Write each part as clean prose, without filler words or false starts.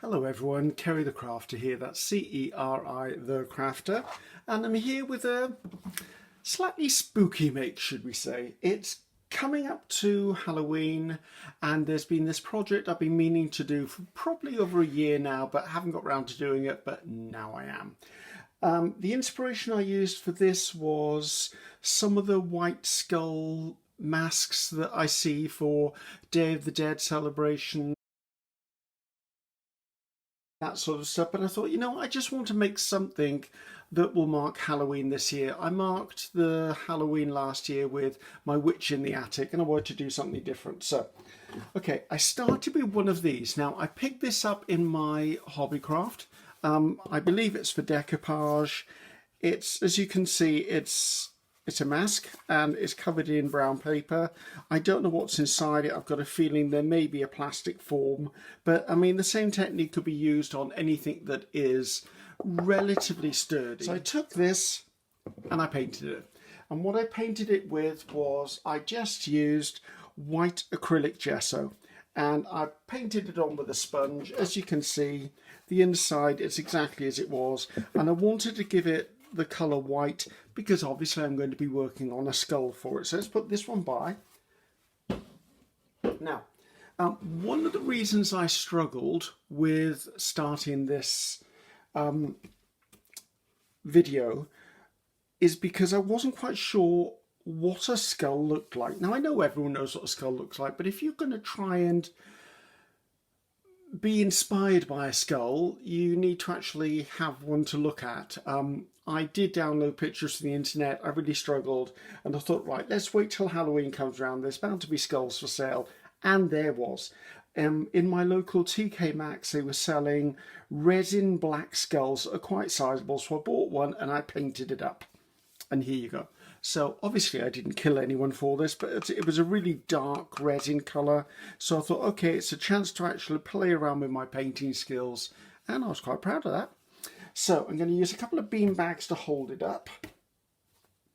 Hello everyone, Ceri the Crafter here, that's C-E-R-I the Crafter, and I'm here with a slightly spooky make, should we say. It's coming up to Halloween and there's been this project I've been meaning to do for probably over a year now, but haven't got around to doing it, but now I am. The inspiration I used for this was some of the white skull masks that I see for Day of the Dead celebration, that sort of stuff. But I thought, I just want to make something that will mark Halloween this year. I marked the Halloween last year with my witch in the attic and I wanted to do something different. So, okay, I started with one of these. Now, I picked this up in my Hobbycraft. I believe it's for decoupage. It's, as you can see, it's a mask and it's covered in brown paper. I don't know what's inside it. I've got a feeling there may be a plastic form, but I mean the same technique could be used on anything that is relatively sturdy. So I took this and I painted it. And what I painted it with was I just used white acrylic gesso and I painted it on with a sponge. As you can see, the inside is exactly as it was, and I wanted to give it the colour white because obviously I'm going to be working on a skull for it. So let's put this one by. Now, one of the reasons I struggled with starting this video is because I wasn't quite sure what a skull looked like. Now I know everyone knows what a skull looks like, but if you're going to try and be inspired by a skull, you need to actually have one to look at. I did download pictures from the internet. I really struggled and I thought, right, let's wait till Halloween comes around. There's bound to be skulls for sale, and there was. In my local TK Maxx, they were selling resin black skulls that are quite sizable, so I bought one and I painted it up, and here you go. So obviously I didn't kill anyone for this, but it was a really dark resin colour. So I thought, okay, it's a chance to actually play around with my painting skills, and I was quite proud of that. So I'm going to use a couple of bean bags to hold it up,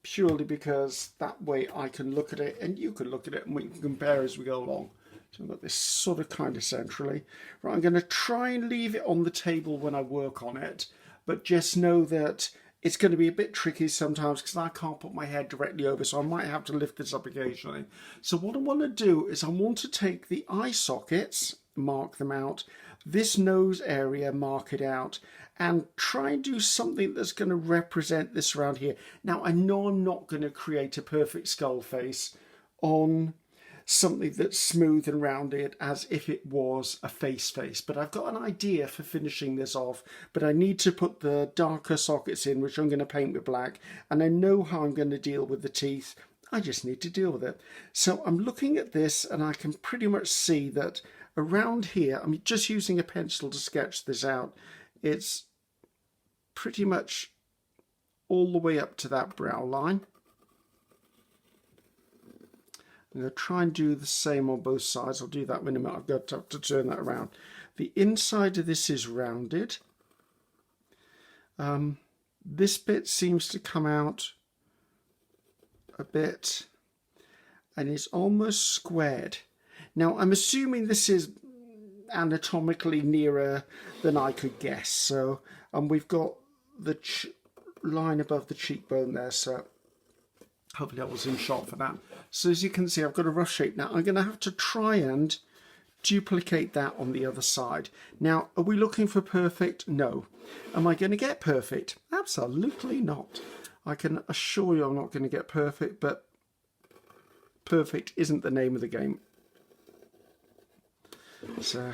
purely because that way I can look at it and you can look at it and we can compare as we go along. So I've got this sort of kind of centrally. Right, I'm going to try and leave it on the table when I work on it, but just know that it's going to be a bit tricky sometimes because I can't put my head directly over, so I might have to lift this up occasionally. So what I want to do is I want to take the eye sockets, mark them out, this nose area, mark it out, and try and do something that's going to represent this around here. Now, I know I'm not going to create a perfect skull face on something that's smooth and rounded as if it was a face, but I've got an idea for finishing this off, but I need to put the darker sockets in, which I'm going to paint with black, and I know how I'm going to deal with the teeth. I just need to deal with it. So I'm looking at this and I can pretty much see that around here, I'm just using a pencil to sketch this out, it's pretty much all the way up to that brow line. I'm going to try and do the same on both sides. I'll do that in a minute. I've got to turn that around. The inside of this is rounded. This bit seems to come out a bit and it's almost squared. Now I'm assuming this is anatomically nearer than I could guess. So we've got the line above the cheekbone there, so hopefully I was in shot for that. So as you can see, I've got a rough shape. Now I'm going to have to try and duplicate that on the other side. Now, are we looking for perfect? No. Am I going to get perfect? Absolutely not. I can assure you I'm not going to get perfect, but perfect isn't the name of the game. So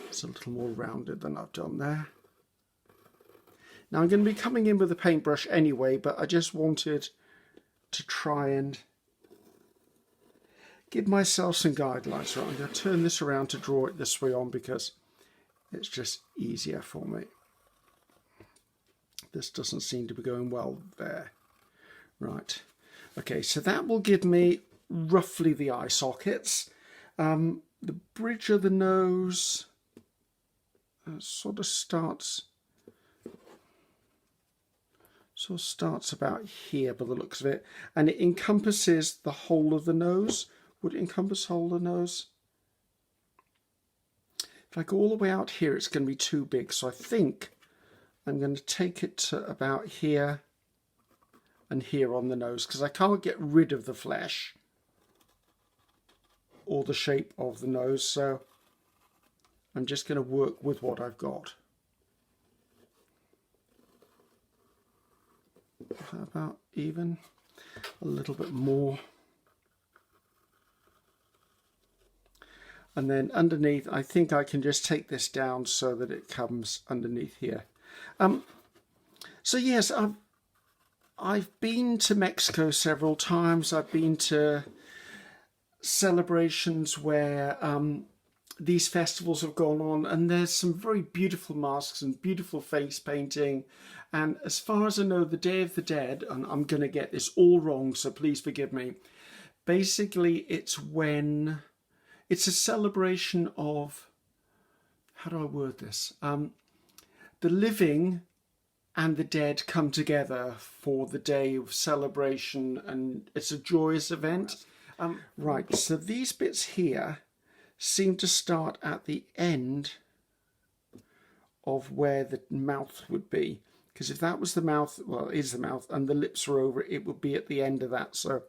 it's a little more rounded than I've done there. Now I'm going to be coming in with a paintbrush anyway, but I just wanted to try and give myself some guidelines. Right, I'm going to turn this around to draw it this way on because it's just easier for me. This doesn't seem to be going well there. Right, okay, so that will give me roughly the eye sockets. The bridge of the nose sort of starts about here by the looks of it, and it encompasses the whole of the nose. Would it encompass the whole of the nose? If I go all the way out here, it's going to be too big. So I think I'm going to take it to about here and here on the nose, because I can't get rid of the flesh or the shape of the nose. So I'm just going to work with what I've got. Is that about even? A little bit more. And then underneath, I think I can just take this down so that it comes underneath here. So yes, I've been to Mexico several times. I've been to celebrations where these festivals have gone on, and there's some very beautiful masks and beautiful face painting. And as far as I know, the Day of the Dead, and I'm going to get this all wrong, so please forgive me. Basically, it's a celebration of, how do I word this? The living and the dead come together for the day of celebration, and it's a joyous event. Right, so these bits here seem to start at the end of where the mouth would be. Because if that was the mouth, well, it is the mouth, and the lips are over it, it would be at the end of that. So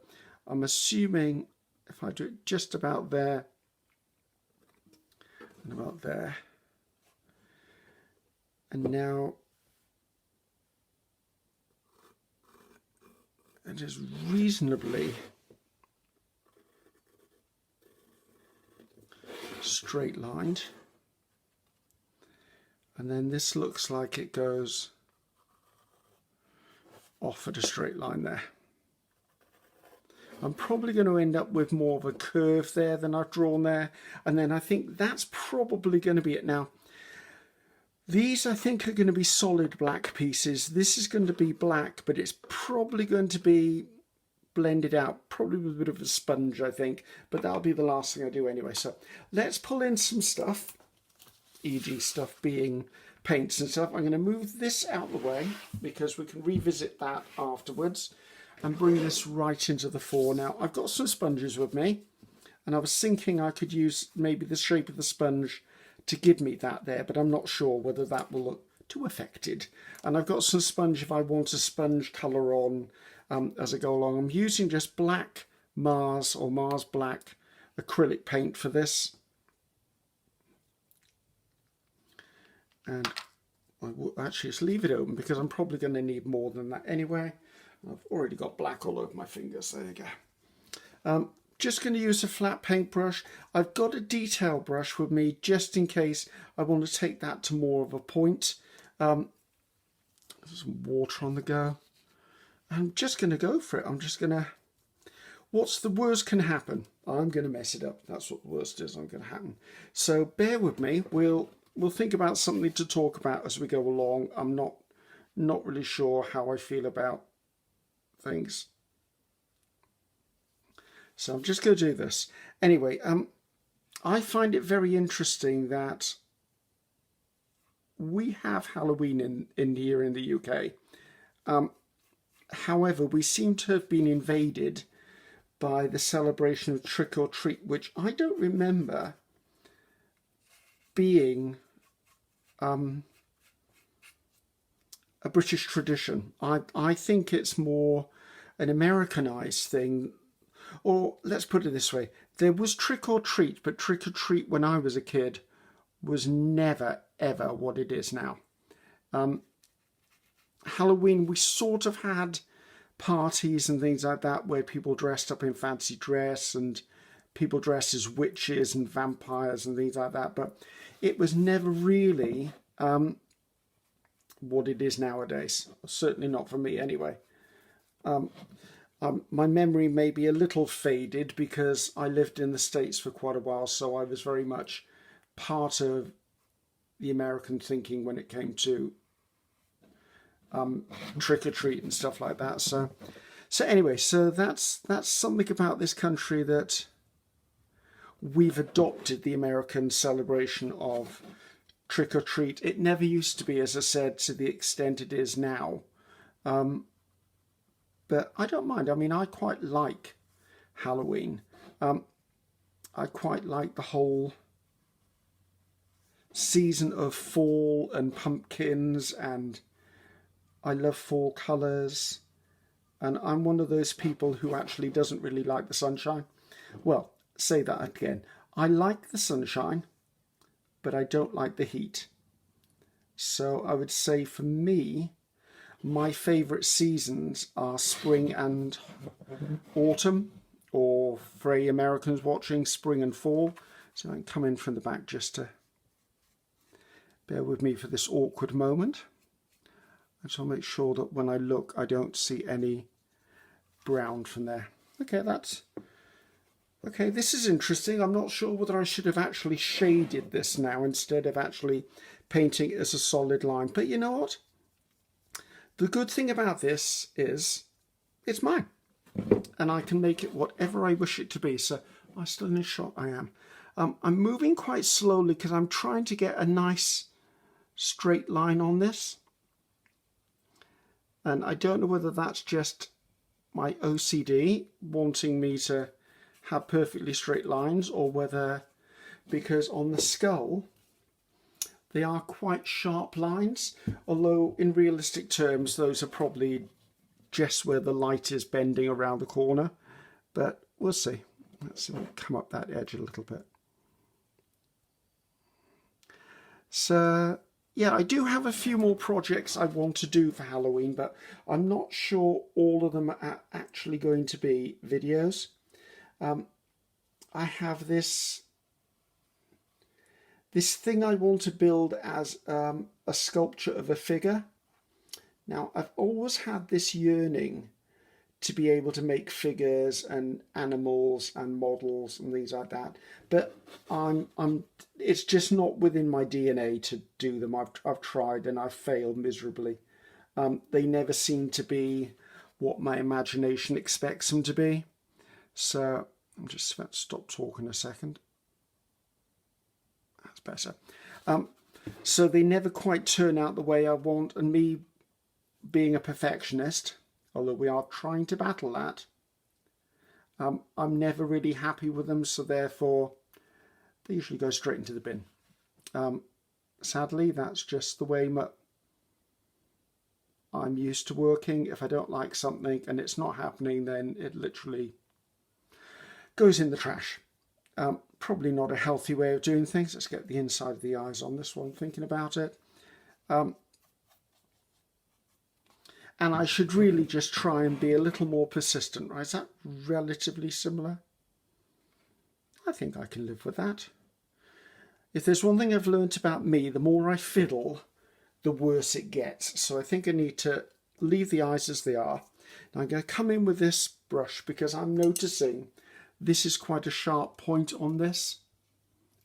I'm assuming if I do it just about there and about there. And now it is reasonably straight lined. And then this looks like it goes off at a straight line there. I'm probably going to end up with more of a curve there than I've drawn there. And then I think that's probably going to be it. Now, these I think are going to be solid black pieces. This is going to be black, but it's probably going to be blended out, probably with a bit of a sponge, I think. But that'll be the last thing I do anyway. So let's pull in some stuff, e.g. stuff being paints and stuff. I'm going to move this out of the way because we can revisit that afterwards and bring this right into the fore. Now, I've got some sponges with me, and I was thinking I could use maybe the shape of the sponge to give me that there, but I'm not sure whether that will look too affected. And I've got some sponge if I want a sponge colour on as I go along. I'm using just black Mars or Mars Black acrylic paint for this. And I will actually just leave it open because I'm probably going to need more than that anyway. I've already got black all over my fingers. There you go. Just going to use a flat paintbrush. I've got a detail brush with me just in case I want to take that to more of a point. There's some water on the go. I'm just going to go for it. I'm just going to... What's the worst can happen? I'm going to mess it up. That's what the worst is. I'm going to happen. So bear with me. We'll think about something to talk about as we go along. I'm not really sure how I feel about things. So I'm just going to do this. Anyway, I find it very interesting that we have Halloween in here in the UK. However, we seem to have been invaded by the celebration of trick or treat, which I don't remember being a British tradition. I think it's more an Americanized thing. Or let's put it this way, there was trick or treat, but trick or treat when I was a kid was never, ever what it is now. Halloween, we sort of had parties and things like that where people dressed up in fancy dress and people dressed as witches and vampires and things like that, but it was never really what it is nowadays. Certainly not for me anyway. My memory may be a little faded because I lived in the States for quite a while, so I was very much part of the American thinking when it came to trick or treat and stuff like that. So anyway, so that's something about this country, that we've adopted the American celebration of trick or treat. It never used to be, as I said, to the extent it is now. But I don't mind. I mean, I quite like Halloween. I quite like the whole season of fall and pumpkins, and I love fall colours. And I'm one of those people who actually doesn't really like the sunshine. Well, say that again. I like the sunshine, but I don't like the heat. So I would say for me, my favourite seasons are spring and autumn, or for Americans watching, spring and fall. So I can come in from the back just to bear with me for this awkward moment. I just want to make sure that when I look, I don't see any brown from there. Okay, this is interesting. I'm not sure whether I should have actually shaded this now instead of actually painting it as a solid line. But you know what? The good thing about this is it's mine. And I can make it whatever I wish it to be. So am I still in a shot? I am. I'm moving quite slowly because I'm trying to get a nice straight line on this. And I don't know whether that's just my OCD wanting me to have perfectly straight lines, or whether, because on the skull they are quite sharp lines, although in realistic terms those are probably just where the light is bending around the corner. But we'll see. Let's come up that edge a little bit. So yeah, I do have a few more projects I want to do for Halloween, but I'm not sure all of them are actually going to be videos. I have this thing I want to build as a sculpture of a figure. Now, I've always had this yearning to be able to make figures and animals and models and things like that, but it's just not within my DNA to do them. I've tried and I've failed miserably. They never seem to be what my imagination expects them to be. So I'm just about to stop talking a second. That's better. So they never quite turn out the way I want, and me being a perfectionist, although we are trying to battle that, I'm never really happy with them, so therefore they usually go straight into the bin. Sadly, that's just the way I'm used to working. If I don't like something and it's not happening, then it literally goes in the trash. Probably not a healthy way of doing things. Let's get the inside of the eyes on this one, thinking about it. And I should really just try and be a little more persistent, right? Is that relatively similar? I think I can live with that. If there's one thing I've learnt about me, the more I fiddle, the worse it gets. So I think I need to leave the eyes as they are. Now I'm going to come in with this brush because I'm noticing this is quite a sharp point on this,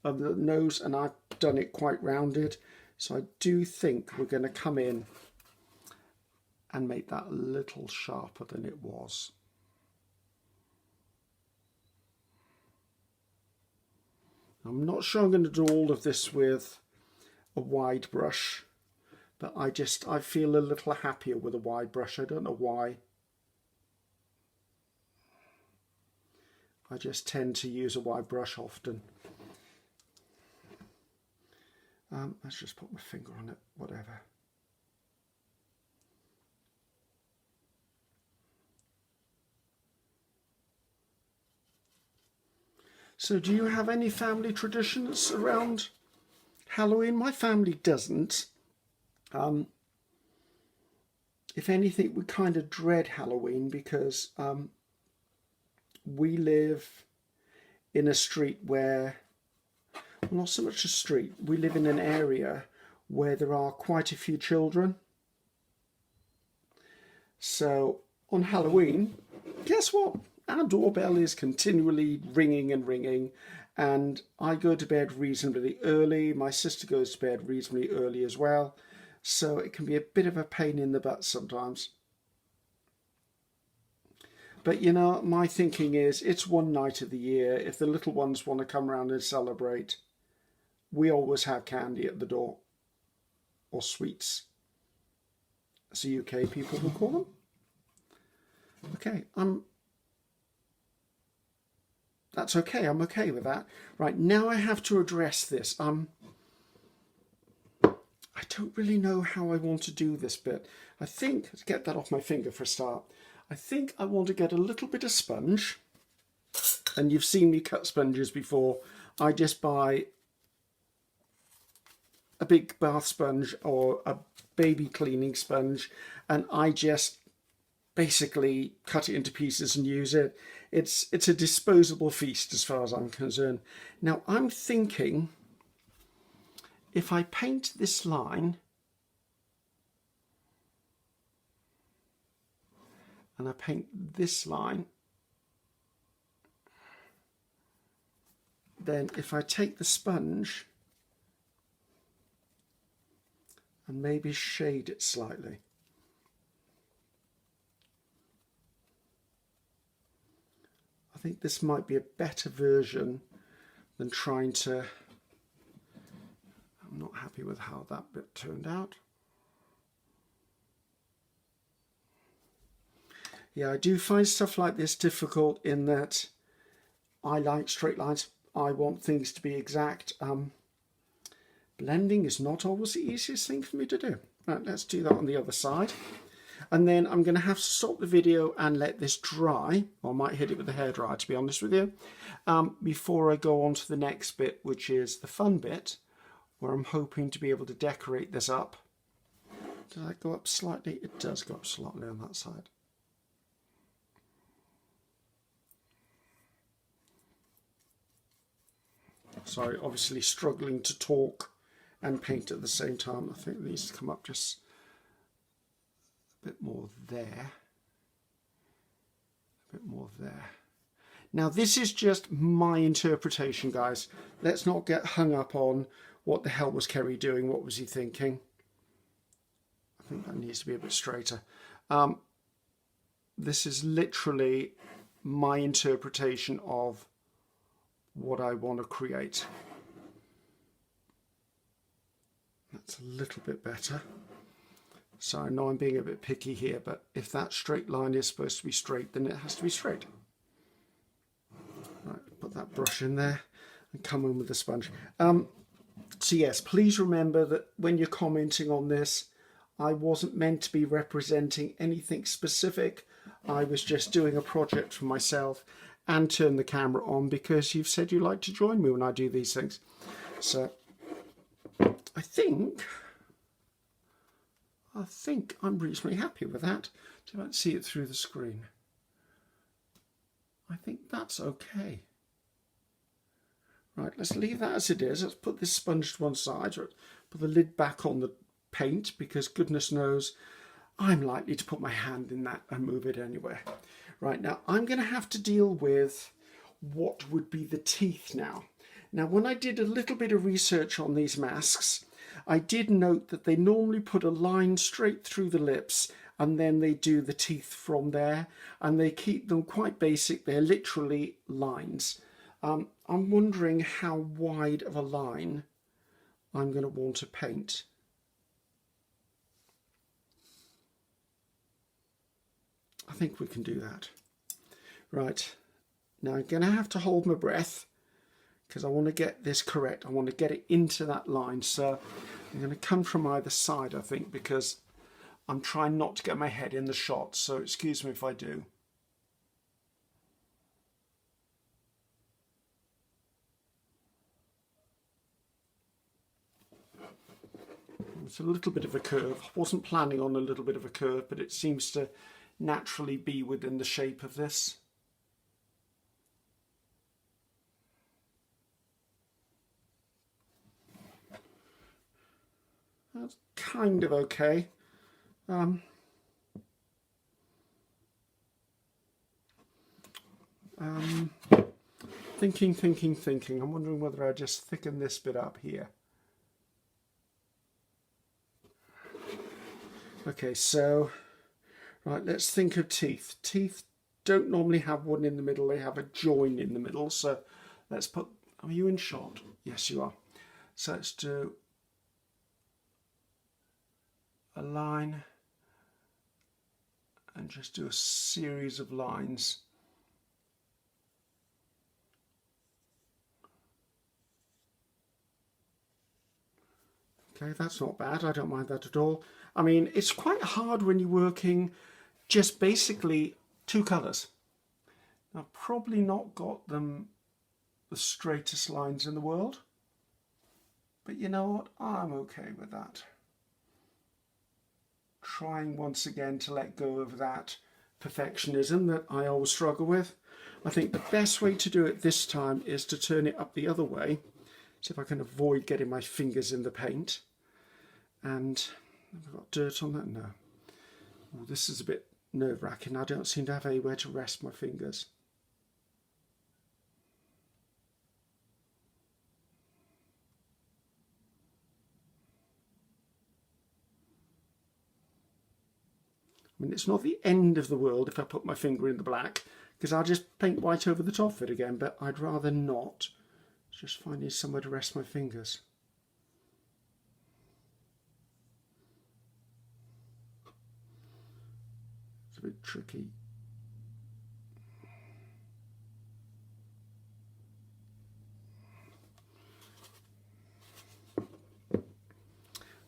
of the nose, and I've done it quite rounded. So I do think we're going to come in and make that a little sharper than it was. I'm not sure I'm going to do all of this with a wide brush, but I feel a little happier with a wide brush. I don't know why. I just tend to use a wide brush often. Let's just put my finger on it, whatever. So do you have any family traditions around Halloween? My family doesn't. If anything, we kind of dread Halloween because we live in a street where, well, not so much a street, we live in an area where there are quite a few children. So on Halloween, guess what? Our doorbell is continually ringing and ringing, and I go to bed reasonably early. My sister goes to bed reasonably early as well, so it can be a bit of a pain in the butt sometimes. But you know, my thinking is it's one night of the year. If the little ones want to come around and celebrate, we always have candy at the door, or sweets, as the UK people will call them. Okay, that's okay, I'm okay with that. Right, now I have to address this. I don't really know how I want to do this bit. I think, let's get that off my finger for a start. I think I want to get a little bit of sponge, and you've seen me cut sponges before. I just buy a big bath sponge or a baby cleaning sponge, and I just basically cut it into pieces and use it. It's a disposable feast as far as I'm concerned. Now I'm thinking if I paint this line and I paint this line, then if I take the sponge and maybe shade it slightly. I think this might be a better version than trying to... I'm not happy with how that bit turned out. Yeah, I do find stuff like this difficult in that I like straight lines. I want things to be exact. Blending is not always the easiest thing for me to do. Right, let's do that on the other side. And then I'm going to have to stop the video and let this dry. Or I might hit it with a hairdryer, to be honest with you, before I go on to the next bit, which is the fun bit, where I'm hoping to be able to decorate this up. Does that go up slightly? It does go up slightly on that side. Sorry, obviously struggling to talk and paint at the same time. I think it needs to come up just a bit more there. A bit more there. Now this is just my interpretation, guys. Let's not get hung up on what the hell was Ceri doing, what was he thinking. I think that needs to be a bit straighter. This is literally my interpretation of what I want to create. That's a little bit better. So I know I'm being a bit picky here, but if that straight line is supposed to be straight, then it has to be straight. Right, put that brush in there and come in with the sponge. So yes, please remember that when you're commenting on this, I wasn't meant to be representing anything specific. I was just doing a project for myself and turn the camera on because you've said you like to join me when I do these things. So I think I'm reasonably happy with that. Do I see it through the screen? I think that's okay. Right, let's leave that as it is. Let's put this sponge to one side, or put the lid back on the paint, because goodness knows I'm likely to put my hand in that and move it anywhere. Right, now I'm going to have to deal with what would be the teeth now. Now, when I did a little bit of research on these masks, I did note that they normally put a line straight through the lips and then they do the teeth from there, and they keep them quite basic. They're literally lines. I'm wondering how wide of a line I'm going to want to paint. I think we can do that. Right, now I'm going to have to hold my breath because I want to get this correct. I want to get it into that line. So I'm going to come from either side, I think, because I'm trying not to get my head in the shot. So excuse me if I do. It's a little bit of a curve. I wasn't planning on a little bit of a curve, but it seems to naturally be within the shape of this. That's kind of okay. Thinking. I'm wondering whether I just thicken this bit up here. Okay, so, right, let's think of teeth. Teeth don't normally have one in the middle, they have a join in the middle. So let's put, are you in shot? Yes, you are. So let's do a line and just do a series of lines. Okay, that's not bad. I don't mind that at all. I mean, it's quite hard when you're working just basically two colours. I've probably not got them the straightest lines in the world, but you know what? I'm okay with that. Trying once again to let go of that perfectionism that I always struggle with. I think the best way to do it this time is to turn it up the other way. See if I can avoid getting my fingers in the paint. And have I got dirt on that? No. Oh, this is a bit nerve-wracking. I don't seem to have anywhere to rest my fingers. I mean, it's not the end of the world if I put my finger in the black, because I'll just paint white over the top of it again, but I'd rather not. Just finding somewhere to rest my fingers. It's a bit tricky.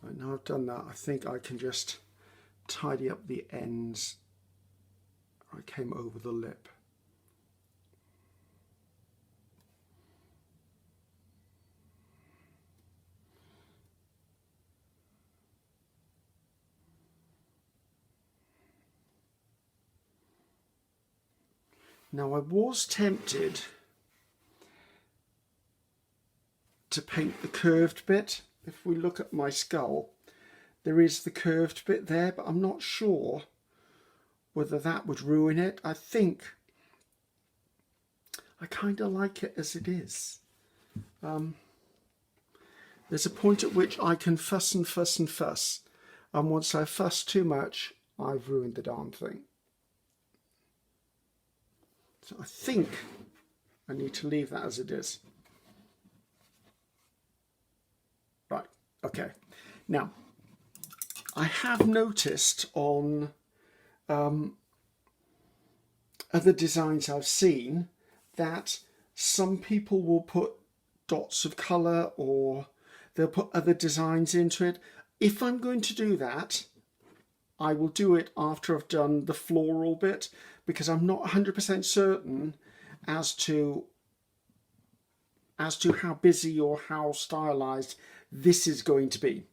Right, now I've done that, I think I can just tidy up the ends. I came over the lip. Now I was tempted to paint the curved bit. If we look at my skull, there is the curved bit there, but I'm not sure whether that would ruin it. I think I kind of like it as it is. There's a point at which I can fuss and fuss and fuss, and once I fuss too much, I've ruined the darn thing. So I think I need to leave that as it is. Right, okay. Now, I have noticed on other designs I've seen that some people will put dots of colour or they'll put other designs into it. If I'm going to do that, I will do it after I've done the floral bit, because I'm not 100% certain as to how busy or how stylized this is going to be.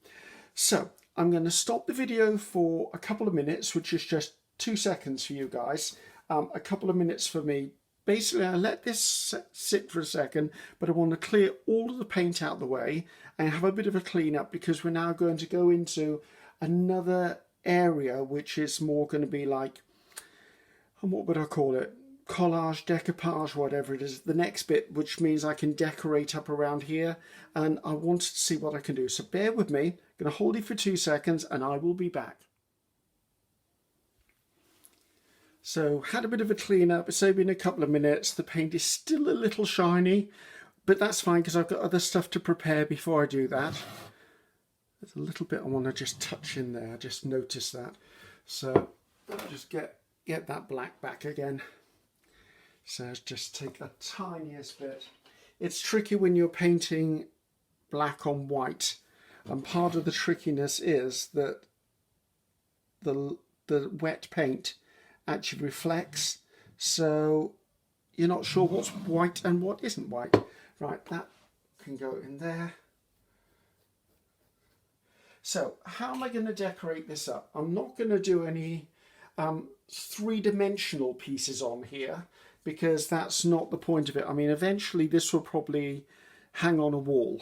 So I'm going to stop the video for a couple of minutes, which is just 2 seconds for you guys, a couple of minutes for me. Basically, I let this sit for a second, but I want to clear all of the paint out of the way and have a bit of a clean up, because we're now going to go into another area which is more going to be like, what would I call it? Collage, decoupage, whatever it is. The next bit, which means I can decorate up around here, and I wanted to see what I can do. So bear with me. I'm going to hold it for 2 seconds and I will be back. So had a bit of a clean up. It's only been a couple of minutes. The paint is still a little shiny, but that's fine because I've got other stuff to prepare before I do that. There's a little bit I want to just touch in there. I just noticed that. So I'll just get that black back again. So just take the tiniest bit. It's tricky when you're painting black on white, and part of the trickiness is that the wet paint actually reflects, so you're not sure what's white and what isn't white. Right, that can go in there. So how am I going to decorate this up? I'm not going to do any three-dimensional pieces on here, because that's not the point of it. I mean, eventually this will probably hang on a wall.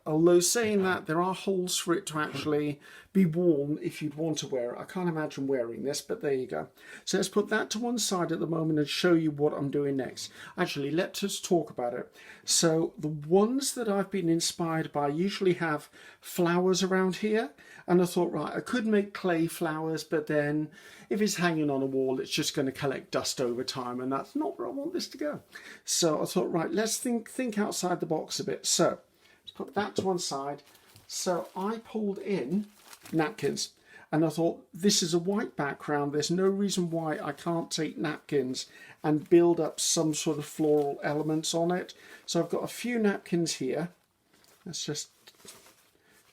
Although saying that, there are holes for it to actually be worn if you'd want to wear it. I can't imagine wearing this, but there you go. So let's put that to one side at the moment and show you what I'm doing next. Actually, let us talk about it. So the ones that I've been inspired by usually have flowers around here. And I thought, right, I could make clay flowers, but then if it's hanging on a wall, it's just going to collect dust over time, and that's not where I want this to go. So I thought, right, let's think outside the box a bit. So put that to one side. So I pulled in napkins, and I thought, this is a white background. There's no reason why I can't take napkins and build up some sort of floral elements on it. So I've got a few napkins here. Let's just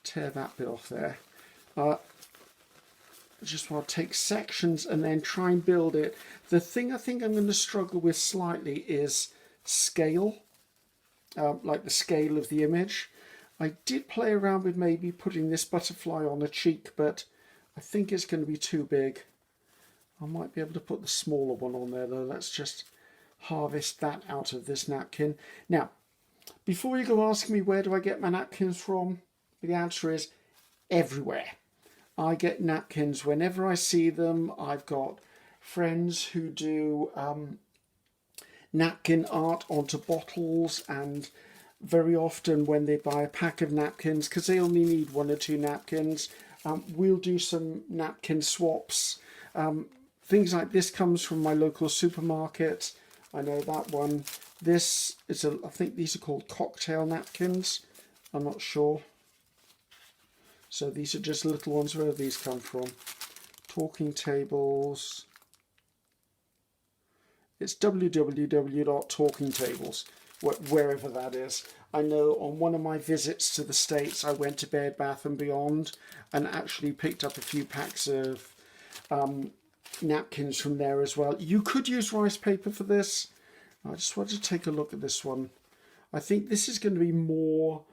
tear that bit off there. Just want to take sections and then try and build it. The thing I think I'm going to struggle with slightly is scale, like the scale of the image. I did play around with maybe putting this butterfly on a cheek, but I think it's going to be too big. I might be able to put the smaller one on there though. Let's just harvest that out of this napkin. Now, before you go asking me where do I get my napkins from, the answer is everywhere. I get napkins whenever I see them. I've got friends who do napkin art onto bottles, and very often when they buy a pack of napkins, because they only need 1 or 2 napkins, we'll do some napkin swaps. Things like this comes from my local supermarket. I know that one. This is I think these are called cocktail napkins. I'm not sure. So these are just little ones. Where do these come from? Talking tables. It's www.talkingtables, wherever that is. I know on one of my visits to the States, I went to Bed Bath & Beyond and actually picked up a few packs of napkins from there as well. You could use rice paper for this. I just wanted to take a look at this one. I think this is going to be more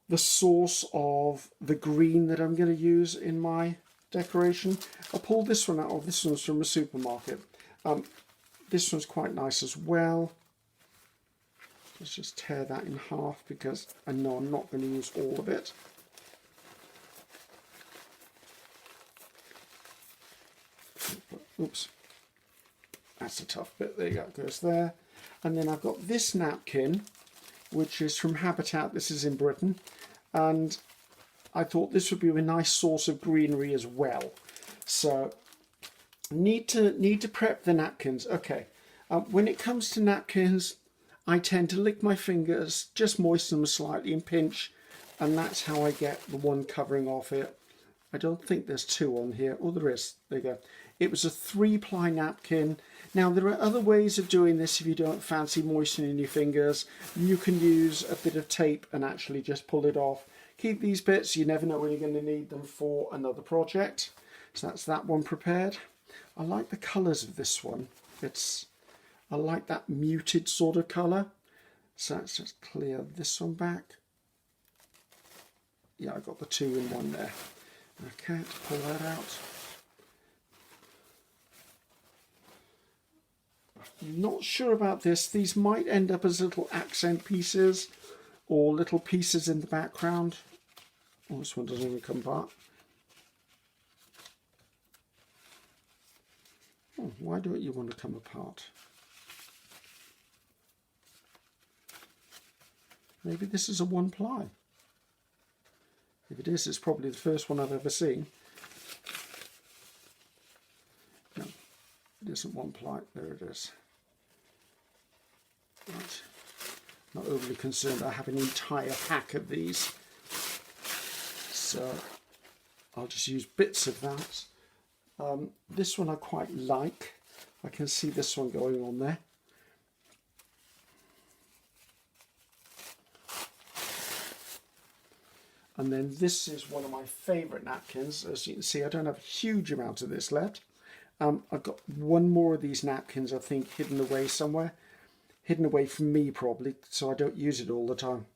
the source of the green that I'm going to use in my decoration. I pulled this one out. Oh, this one's from a supermarket. This one's quite nice as well. Let's just tear that in half because I know I'm not going to use all of it. Oops. That's a tough bit. There you go. It goes there. And then I've got this napkin, which is from Habitat. This is in Britain. And I thought this would be a nice source of greenery as well. So need to prep the napkins. Okay. When it comes to napkins, I tend to lick my fingers, just moisten them slightly and pinch. And that's how I get the one covering off it. I don't think there's 2 on here. Oh, there is. There you go. It was a 3-ply napkin. Now, there are other ways of doing this if you don't fancy moistening your fingers. You can use a bit of tape and actually just pull it off. Keep these bits. You never know when you're going to need them for another project. So that's that one prepared. I like the colours of this one. I like that muted sort of colour. So let's just clear this one back. Yeah, I got the 2 in 1 there. Okay, let's pull that out. Not sure about this. These might end up as little accent pieces or little pieces in the background. Oh, this one doesn't even come apart. Oh, why don't you want to come apart? Maybe this is a 1-ply. If it is, it's probably the first one I've ever seen. No, it isn't 1-ply. There it is. Right. Not overly concerned. I have an entire pack of these. So I'll just use bits of that. This one I quite like. I can see this one going on there. And then this is one of my favourite napkins. As you can see, I don't have a huge amount of this left. I've got 1 more of these napkins, I think, hidden away somewhere. Hidden away from me, probably, so I don't use it all the time.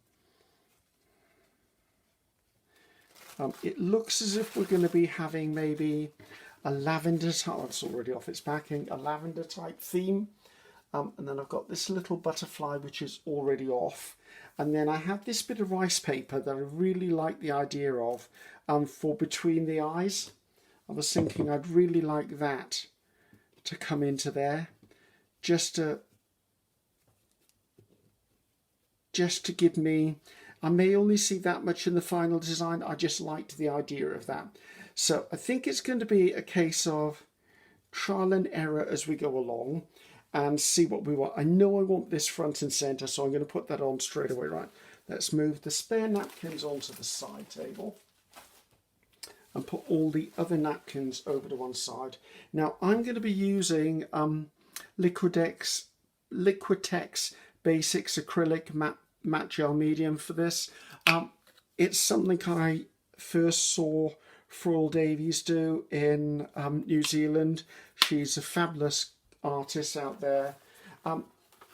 It looks as if we're going to be having maybe a lavender type, oh, it's already off its backing, a lavender type theme. And then I've got this little butterfly which is already off. And then I have this bit of rice paper that I really like the idea of for between the eyes. I was thinking I'd really like that to come into there. Just to give me, I may only see that much in the final design. I just liked the idea of that. So I think it's going to be a case of trial and error as we go along and see what we want. I know I want this front and center, so I'm going to put that on straight away. Right, let's move the spare napkins onto the side table and put all the other napkins over to one side. Now I'm going to be using Liquitex Basics acrylic matte gel medium for this. It's something I first saw Fraull Davies do in New Zealand. She's a fabulous artist out there, and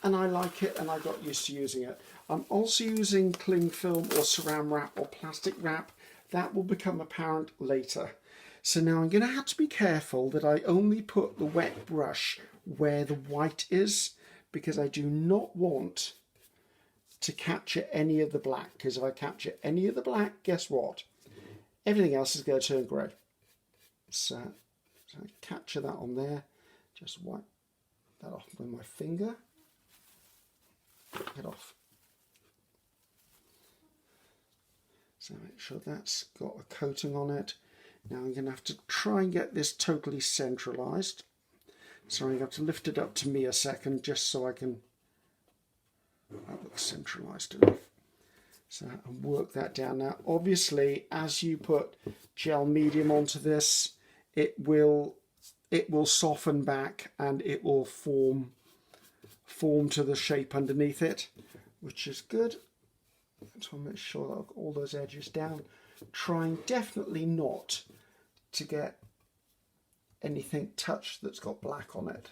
I like it, and I got used to using it. I'm also using cling film or saran wrap or plastic wrap. That will become apparent later. So now I'm going to have to be careful that I only put the wet brush where the white is, because I do not want to capture any of the black, because if I capture any of the black, guess what? Everything else is going to turn grey. So I capture that on there, just wipe that off with my finger. Get off. So make sure that's got a coating on it. Now I'm going to have to try and get this totally centralised. So I have to lift it up to me a second just so I can, that looks centralised enough. So and work that down. Now obviously as you put gel medium onto this, it will soften back and it will form to the shape underneath it, which is good. So I'll make sure that I've got all those edges down, trying definitely not to get anything touched that's got black on it.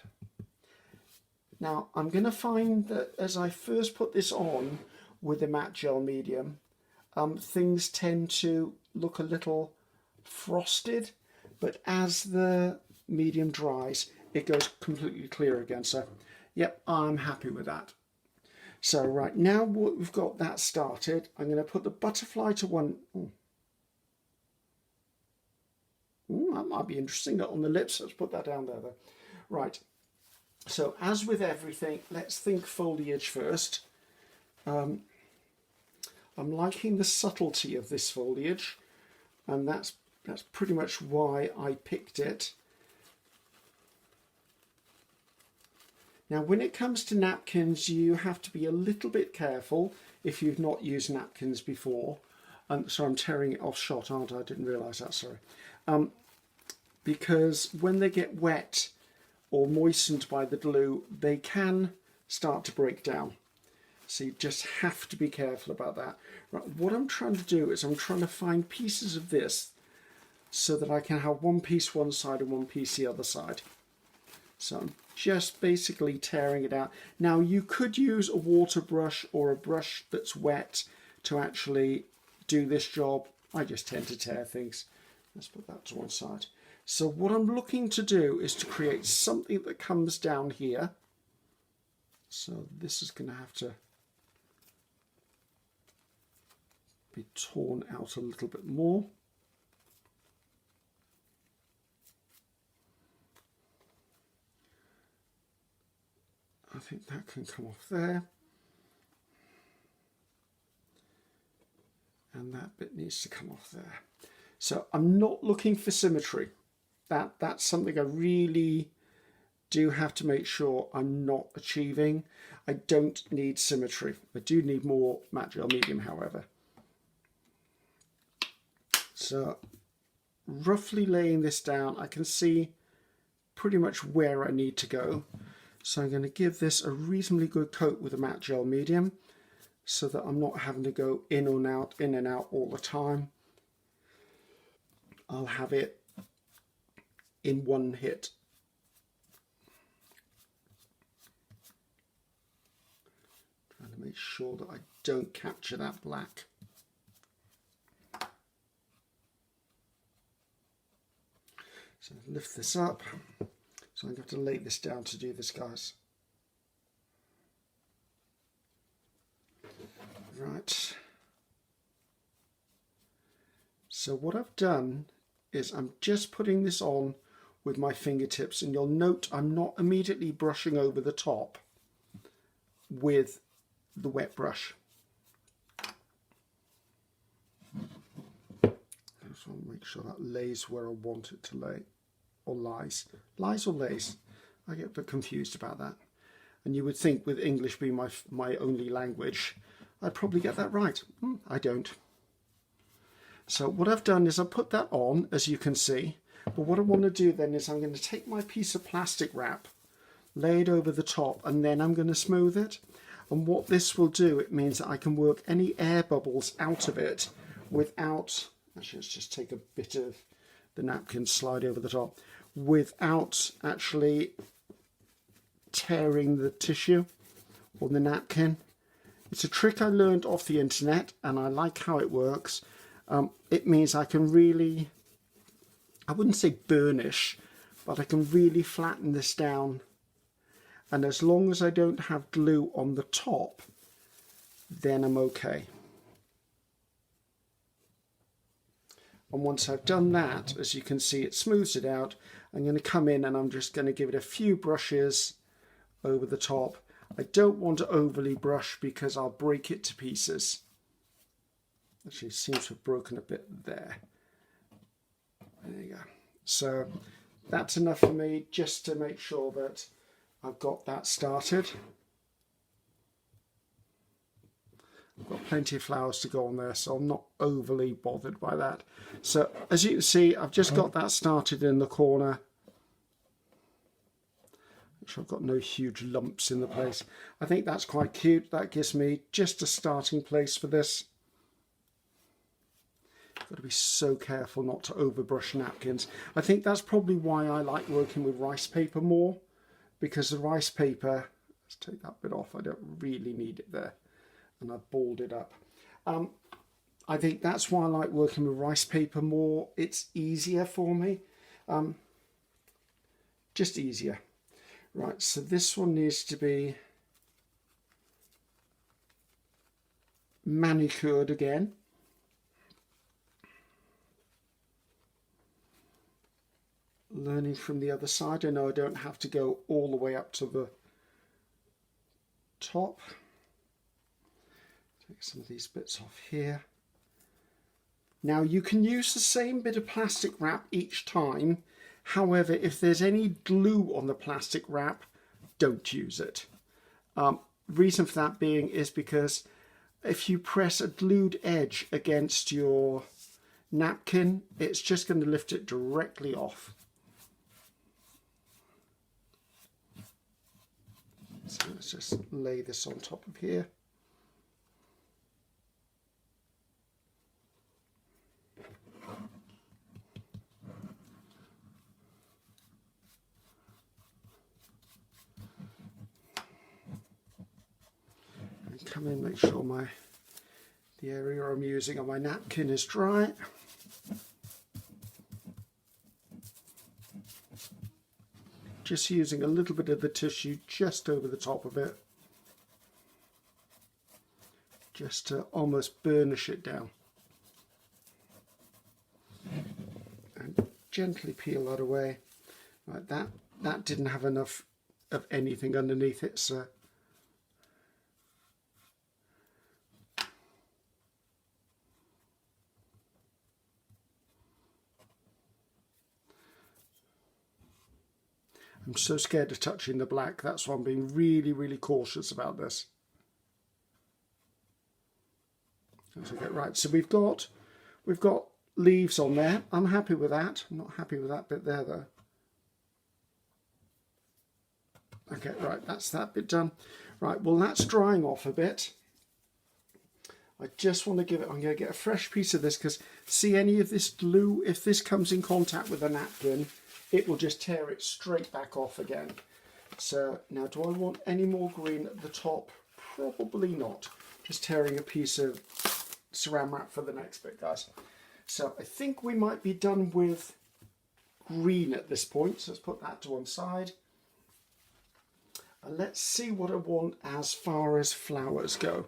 Now I'm going to find that as I first put this on with the matte gel medium, things tend to look a little frosted, but as the medium dries it goes completely clear again. So yep, I'm happy with that. So right now we've got that started, I'm going to put the butterfly to one. That might be interesting on the lips. Let's put that down there though. Right, so as with everything, let's think foliage first. I'm liking the subtlety of this foliage, and that's pretty much why I picked it. Now when it comes to napkins, you have to be a little bit careful if you've not used napkins before. So I'm tearing it off shot, aren't I? I didn't realise that, sorry. Because when they get wet or moistened by the glue, they can start to break down. So you just have to be careful about that. Right, what I'm trying to do is I'm trying to find pieces of this so that I can have one piece one side and one piece the other side. So I'm just basically tearing it out. Now you could use a water brush or a brush that's wet to actually do this job. I just tend to tear things. Let's put that to one side. So what I'm looking to do is to create something that comes down here. So this is going to have to be torn out a little bit more. I think that can come off there. And that bit needs to come off there. So I'm not looking for symmetry. That's something I really do have to make sure I'm not achieving. I don't need symmetry. I do need more matte gel medium, however. So roughly laying this down, I can see pretty much where I need to go. So I'm going to give this a reasonably good coat with a matte gel medium so that I'm not having to go in and out all the time. I'll have it in one hit. Trying to make sure that I don't capture that black. So lift this up. So I'm going to lay this down to do this, guys. Right. So what I've done is I'm just putting this on with my fingertips, and you'll note I'm not immediately brushing over the top with the wet brush. I just want to make sure that lays where I want it to lay. Or lies. Lies or lays? I get a bit confused about that. And you would think with English being my only language, I'd probably get that right. I don't. So what I've done is I put that on, as you can see. But what I want to do then is I'm going to take my piece of plastic wrap, lay it over the top, and then I'm going to smooth it. And what this will do, it means that I can work any air bubbles out of it without Actually, let's just take a bit of the napkin, slide over the top without actually tearing the tissue or the napkin. It's a trick I learned off the internet and I like how it works. It means I can really, I wouldn't say burnish, but I can really flatten this down. And as long as I don't have glue on the top, then I'm okay. And once I've done that, as you can see, it smooths it out. I'm going to come in and I'm just going to give it a few brushes over the top. I don't want to overly brush because I'll break it to pieces. Actually, it seems to have broken a bit there. There you go. So that's enough for me just to make sure that I've got that started. I've got plenty of flowers to go on there, so I'm not overly bothered by that. So as you can see, I've just got that started in the corner. Make sure I've got no huge lumps in the place. I think that's quite cute. That gives me just a starting place for this. Got to be so careful not to overbrush napkins. I think that's probably why I like working with rice paper more, because the rice paper, let's take that bit off, I don't really need it there, and I've balled it up. I think that's why I like working with rice paper more. It's easier for me, just easier. Right, so this one needs to be manicured again. Learning from the other side. I know I don't have to go all the way up to the top. Take some of these bits off here. Now you can use the same bit of plastic wrap each time. However, if there's any glue on the plastic wrap, don't use it. Reason for that being is because if you press a glued edge against your napkin, it's just going to lift it directly off. So let's just lay this on top of here. And come in, make sure the area I'm using on my napkin is dry. Just using a little bit of the tissue just over the top of it, just to almost burnish it down. And gently peel that away. Like that. That didn't have enough of anything underneath it, so I'm so scared of touching the black. That's why I'm being really, really cautious about this. Okay, right, so we've got leaves on there. I'm happy with that. I'm not happy with that bit there though. Okay, right, that's that bit done. Right, well that's drying off a bit. I just want to give it, I'm going to get a fresh piece of this because see any of this glue, if this comes in contact with a napkin, it will just tear it straight back off again. So now do I want any more green at the top? Probably not. Just tearing a piece of saran wrap for the next bit, guys. So I think we might be done with green at this point. So let's put that to one side. And let's see what I want as far as flowers go.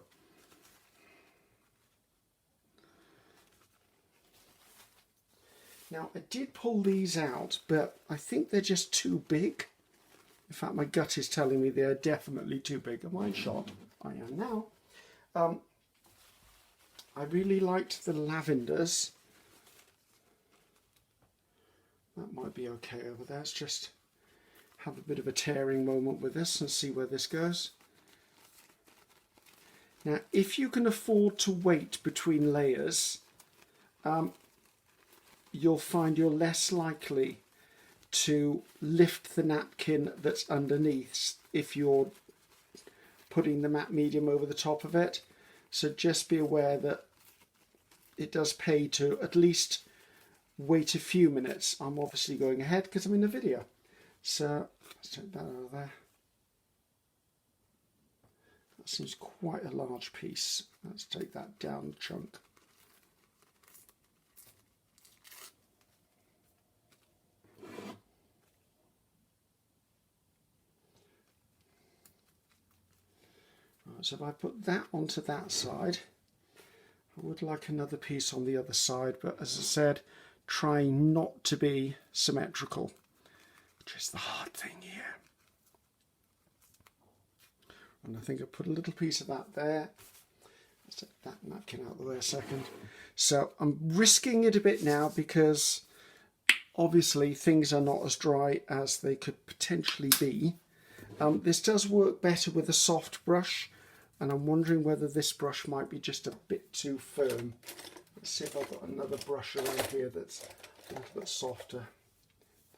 Now I did pull these out, but I think they're just too big. In fact, my gut is telling me they're definitely too big. Am I shot? I am now. I really liked the lavenders. That might be okay over there. Let's just have a bit of a tearing moment with this and see where this goes. Now, if you can afford to wait between layers, you'll find you're less likely to lift the napkin that's underneath if you're putting the matte medium over the top of it. So just be aware that it does pay to at least wait a few minutes. I'm obviously going ahead because I'm in a video. So let's take that out of there. That seems quite a large piece. Let's take that down a chunk. Right, so if I put that onto that side, I would like another piece on the other side, but as I said, trying not to be symmetrical, which is the hard thing here. And I think I put a little piece of that there. Let's take that napkin out of the way a second. So I'm risking it a bit now because obviously things are not as dry as they could potentially be. This does work better with a soft brush, and I'm wondering whether this brush might be just a bit too firm. Let's see if I've got another brush around here that's a little bit softer.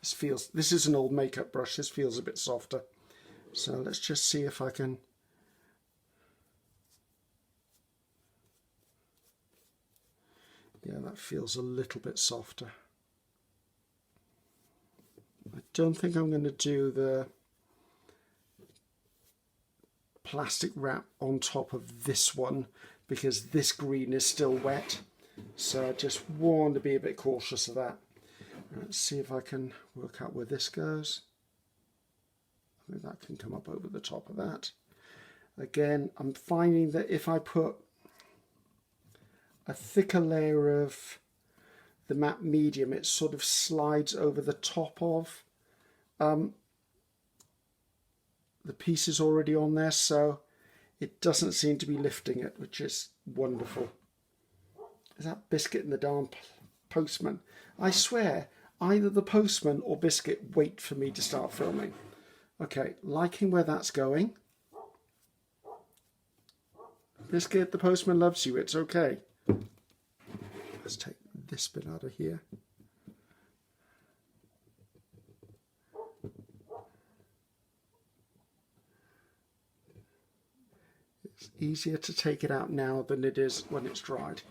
This is an old makeup brush, this feels a bit softer. So let's just see if I can. Yeah, that feels a little bit softer. I don't think I'm going to do the plastic wrap on top of this one because this green is still wet, so I just want to be a bit cautious of that. Let's see if I can work out where this goes. I think that can come up over the top of that. Again, I'm finding that if I put a thicker layer of the matte medium, it sort of slides over the top of the pieces already on there, so it doesn't seem to be lifting it, which is wonderful. Is that Biscuit and the darn postman? I swear, either the postman or Biscuit wait for me to start filming. Okay, liking where that's going. Biscuit, the postman loves you, it's okay. Let's take this bit out of here. It's easier to take it out now than it is when it's dried.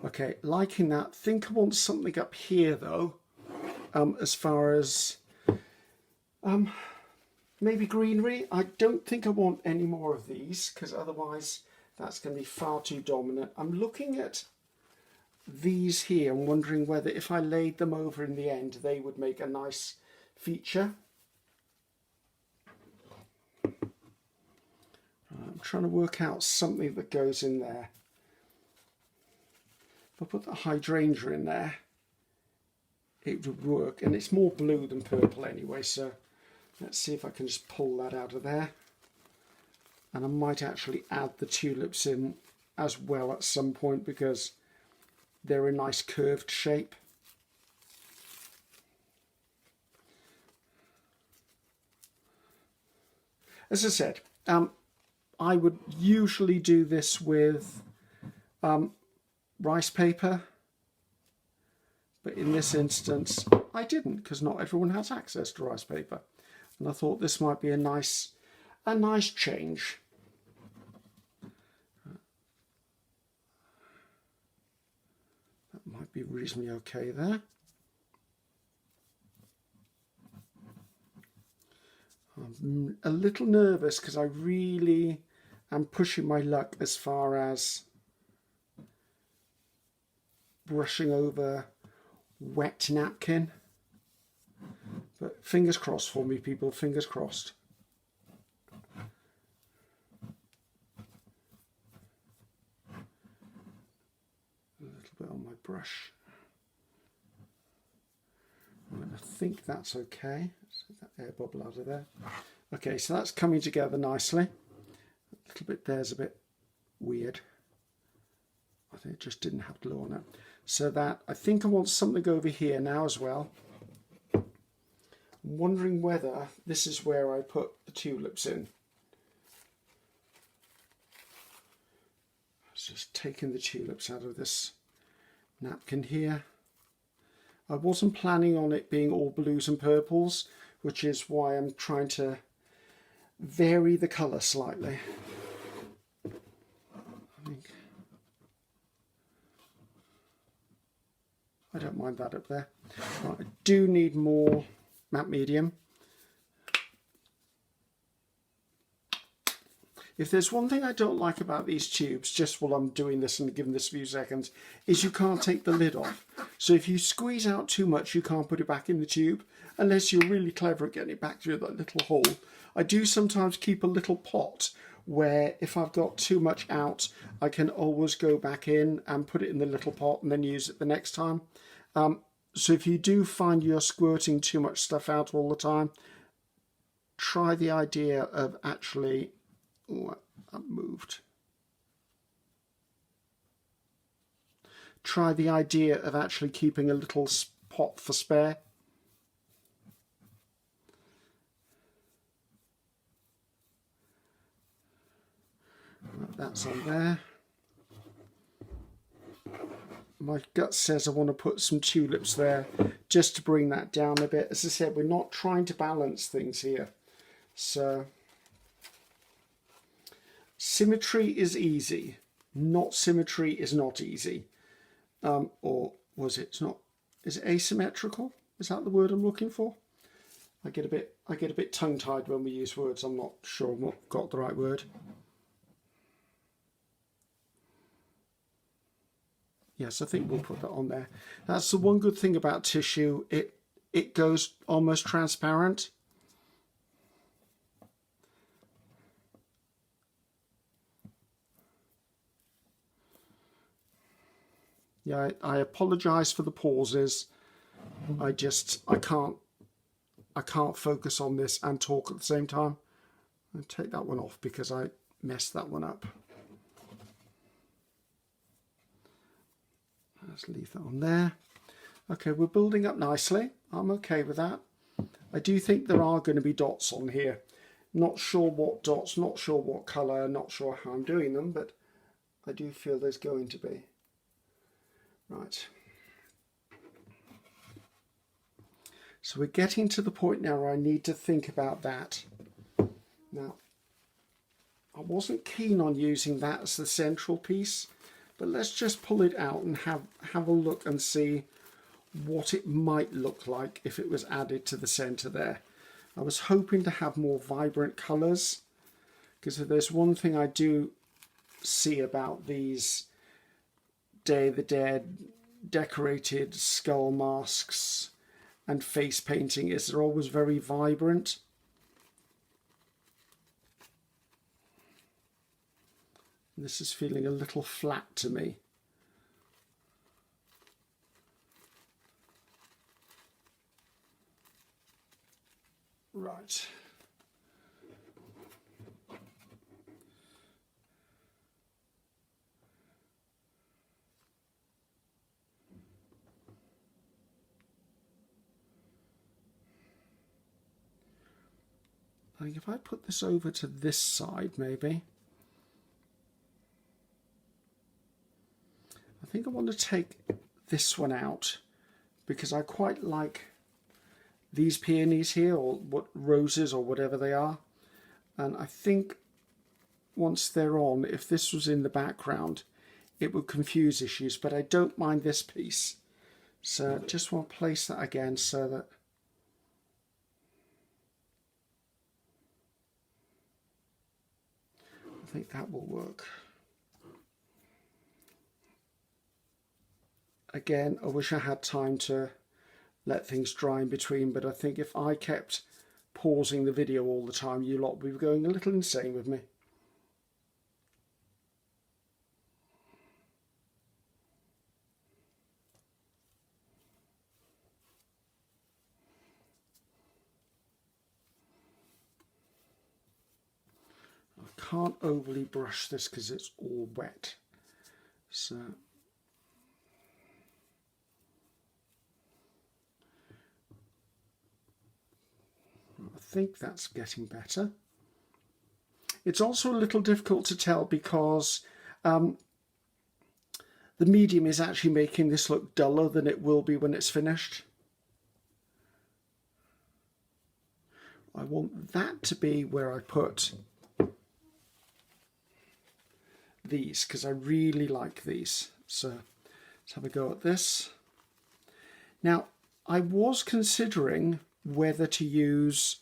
Okay, liking that. Think I want something up here though, as far as maybe greenery. I don't think I want any more of these because otherwise that's going to be far too dominant. I'm looking at these here and wondering whether if I laid them over in the end they would make a nice feature. I'm trying to work out something that goes in there. If I put the hydrangea in there, it would work, and it's more blue than purple anyway, so let's see if I can just pull that out of there. And I might actually add the tulips in as well at some point because they're a nice curved shape. As I said, I would usually do this with rice paper, but in this instance I didn't because not everyone has access to rice paper, and I thought this might be a nice change. That might be reasonably okay there. I'm a little nervous because I really am pushing my luck as far as brushing over wet napkin. But fingers crossed for me, people, fingers crossed. A little bit on my brush. Right, I think that's okay. Let's get that air bubble out of there. Okay, so that's coming together nicely. A little bit there's a bit weird. I think it just didn't have glue on it. So that, I think I want something over here now as well. I'm wondering whether this is where I put the tulips in. I was just taking the tulips out of this napkin here. I wasn't planning on it being all blues and purples, which is why I'm trying to vary the colour slightly. I think I don't mind that up there. Right, I do need more matte medium. If there's one thing I don't like about these tubes, just while I'm doing this and giving this a few seconds, is you can't take the lid off. So if you squeeze out too much, you can't put it back in the tube, unless you're really clever at getting it back through that little hole. I do sometimes keep a little pot where if I've got too much out, I can always go back in and put it in the little pot and then use it the next time. So if you do find you're squirting too much stuff out all the time, try the idea of actually... Oh, that moved. Try the idea of actually keeping a little pot for spare. That's on there. My gut says I want to put some tulips there just to bring that down a bit. As I said, we're not trying to balance things here. So symmetry is easy. Not symmetry is not easy. Or was it not? Is it asymmetrical? Is that the word I'm looking for? I get a bit tongue-tied when we use words. I'm not sure I've not got the right word. Yes, I think we'll put that on there. That's the one good thing about tissue. It goes almost transparent. Yeah, I apologise for the pauses. I can't focus on this and talk at the same time. I'll take that one off because I messed that one up. Let's leave that on there. Okay, we're building up nicely. I'm okay with that. I do think there are going to be dots on here. Not sure what dots, not sure what colour, not sure how I'm doing them, but I do feel there's going to be. Right. So we're getting to the point now where I need to think about that. Now, I wasn't keen on using that as the central piece, but let's just pull it out and have a look and see what it might look like if it was added to the centre there. I was hoping to have more vibrant colours, because if there's one thing I do see about these Day of the Dead decorated skull masks and face painting is they're always very vibrant. And this is feeling a little flat to me. Right. I think if I put this over to this side, maybe. I think I want to take this one out because I quite like these peonies here, or what roses or whatever they are. And I think once they're on, if this was in the background, it would confuse issues, but I don't mind this piece. So just want to place that again so that I think that will work. Again, I wish I had time to let things dry in between, but I think if I kept pausing the video all the time, you lot would be going a little insane with me. I can't overly brush this because it's all wet. So I think that's getting better. It's also a little difficult to tell because the medium is actually making this look duller than it will be when it's finished. I want that to be where I put these because I really like these. So let's have a go at this. Now, I was considering whether to use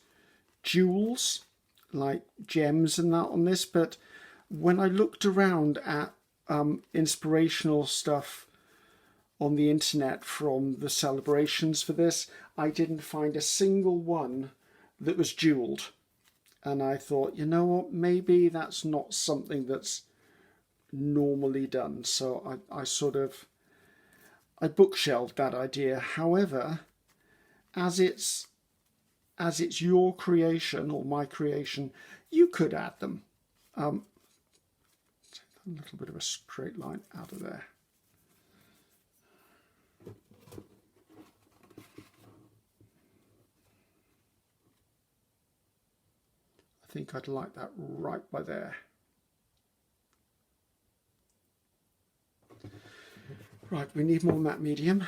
jewels, like gems and that on this, but when I looked around at inspirational stuff on the internet from the celebrations for this, I didn't find a single one that was jeweled. And I thought, you know what, maybe that's not something that's normally done. So I bookshelved that idea. However, as it's your creation or my creation, you could add them. Take a little bit of a straight line out of there. I think I'd like that right by there. Right, we need more matte medium.